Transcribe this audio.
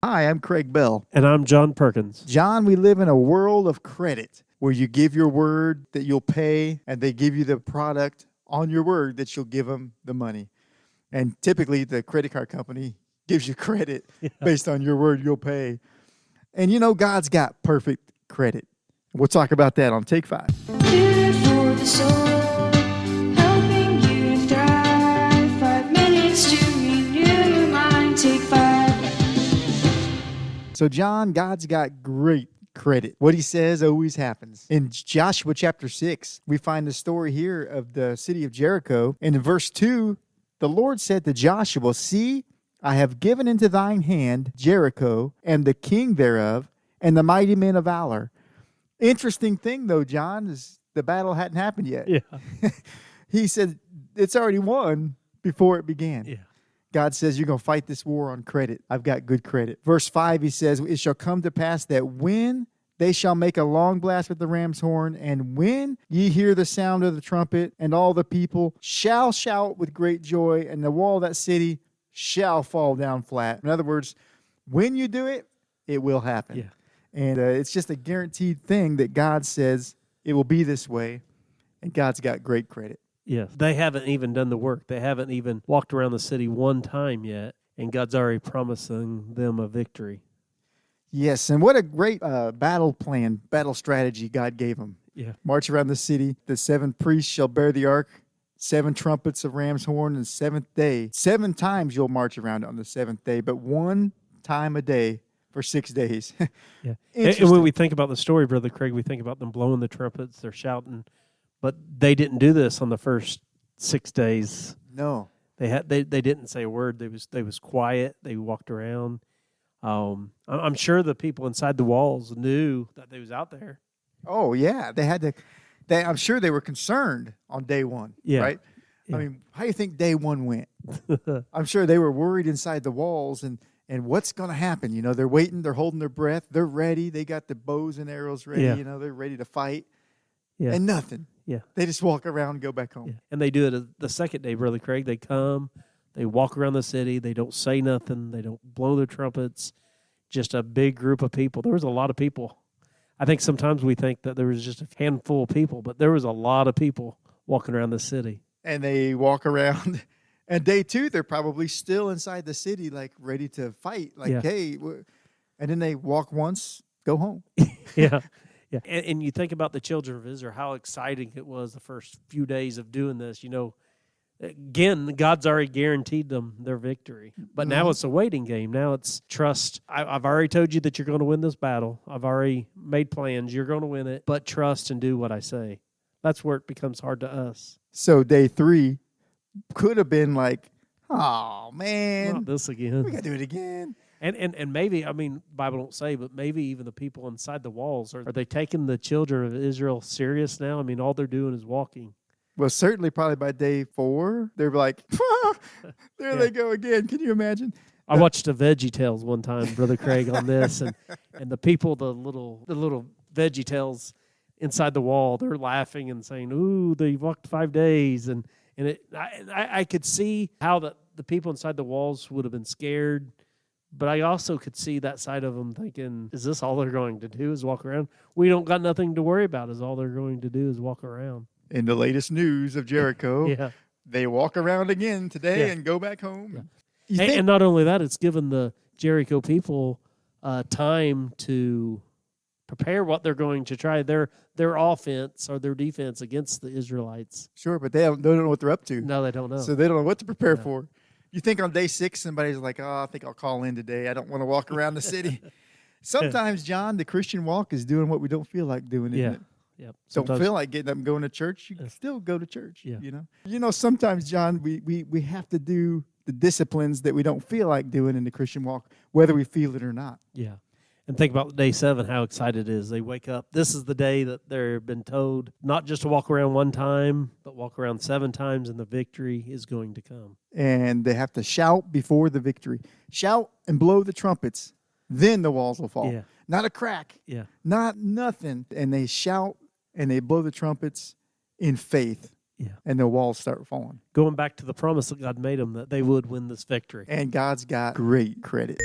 Hi, I'm Craig Bell. And I'm John Perkins. John, we live in a world of credit where you give your word that you'll pay and they give you the product on your word that you'll give them the money. And typically the credit card company gives you credit based on your word you'll pay. And you know, God's got perfect credit. We'll talk about that on Take 5. Good for the soul, helping you to thrive. 5 minutes to renew your mind. Take 5. So, John, God's got great credit. What he says always happens. In Joshua chapter 6, we find the story here of the city of Jericho. And in verse 2, the Lord said to Joshua, "See, I have given into thine hand Jericho and the king thereof and the mighty men of valor." Interesting thing, though, John, is the battle hadn't happened yet. Yeah. He said it's already won before it began. Yeah. God says, you're going to fight this war on credit. I've got good credit. Verse 5, he says, "It shall come to pass that when they shall make a long blast with the ram's horn, and when ye hear the sound of the trumpet, and all the people shall shout with great joy, and the wall of that city shall fall down flat." In other words, when you do it, it will happen. Yeah. And it's just a guaranteed thing that God says it will be this way, and God's got great credit. Yes. They haven't even done the work. They haven't even walked around the city one time yet, and God's already promising them a victory. Yes, and what a great battle plan, battle strategy God gave them. Yeah. March around the city. The 7 priests shall bear the ark, 7 trumpets of ram's horn, and the 7th day. 7 times you'll march around on the 7th day, but 1 time a day for 6 days. Yeah. And when we think about the story, Brother Craig, we think about them blowing the trumpets, they're shouting, but they didn't do this on the first 6 days. No. They didn't say a word. They was quiet. They walked around. I'm sure the people inside the walls knew that they was out there. Oh, yeah. They had to. I'm sure they were concerned on day 1, Yeah. right? Yeah. I mean, how do you think day 1 went? I'm sure they were worried inside the walls and what's going to happen. You know, they're waiting. They're holding their breath. They're ready. They got the bows and arrows ready. Yeah. You know, they're ready to fight. Yeah. And nothing. Yeah. They just walk around and go back home. Yeah. And they do it the second day, Brother Craig. They come, they walk around the city. They don't say nothing. They don't blow their trumpets. Just a big group of people. There was a lot of people. I think sometimes we think that there was just a handful of people, but there was a lot of people walking around the city. And they walk around. And day 2, they're probably still inside the city, like ready to fight. Like, Yeah. hey, and then they walk once, go home. Yeah. Yeah. And you think about the children of Israel, how exciting it was the first few days of doing this. You know, again, God's already guaranteed them their victory. But now it's a waiting game. Now it's trust. I've already told you that you're going to win this battle. I've already made plans. You're going to win it. But trust and do what I say. That's where it becomes hard to us. So day 3 could have been like, oh, man, Not this again. we got to do it again. And maybe, I mean, Bible don't say, but maybe even the people inside the walls, are they taking the children of Israel serious now? I mean, all they're doing is walking. Well, certainly probably by day 4, they're like, there they go again. Can you imagine? I watched a Veggie Tales one time, Brother Craig, on this, and the people, the little Veggie Tales inside the wall, they're laughing and saying, "Ooh, they walked 5 days," and I could see how the people inside the walls would have been scared. But I also could see that side of them thinking, is this all they're going to do is walk around? We don't got nothing to worry about. Is all they're going to do is walk around. In the latest news of Jericho, Yeah. they walk around again today Yeah. and go back home. Yeah. You think, And not only that, it's given the Jericho people time to prepare what they're going to try, their offense or their defense against the Israelites. sure, but they don't know what they're up to. No, they don't know. So they don't know what to prepare Yeah. for. You think on day 6, somebody's like, oh, I think I'll call in today. I don't want to walk around the city. Sometimes, John, the Christian walk is doing what we don't feel like doing, isn't Yeah. it? Yep. Don't Sometimes- feel like getting up and going to church. You can still go to church, Yeah. You know, sometimes, John, we have to do the disciplines that we don't feel like doing in the Christian walk, whether we feel it or not. Yeah. And think about day 7, how excited it is. They wake up. This is the day that they've been told not just to walk around one time, but walk around 7 times, and the victory is going to come. And they have to shout before the victory. Shout and blow the trumpets. Then the walls will fall. Yeah. Not a crack. Yeah. Not nothing. And they shout and they blow the trumpets in faith. Yeah. And the walls start falling. Going back to the promise that God made them that they would win this victory. And God's got great credit.